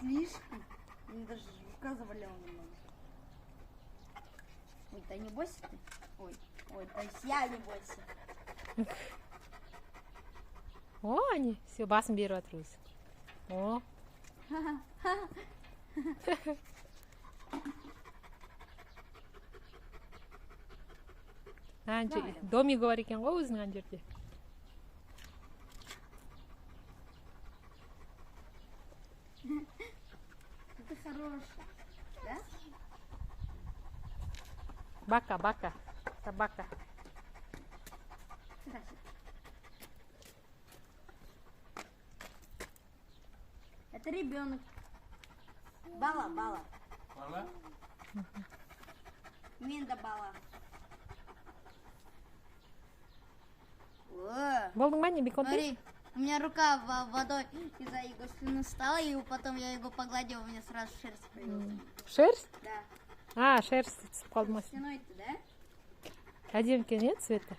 слишком. Мне даже рука завалила немного. Ой, да не бойся ты. Ой, то есть я не бойся. О, они все басым беріп жатыр өзі. О. Домик бар екен ғой өзінің ана жерде. Ты хорошая, да? Бака, собака. Это ребенок. Бала. Бала? Минда бала. Болдың ба не беконтый? Смотри, у меня рука водой из-за его слюны стала, и потом я его погладила, у меня сразу шерсть появилась. Шерсть? Да. А, шерсть түсіп қалды ма? Стеной ты, да? Әдемі екен, цветі.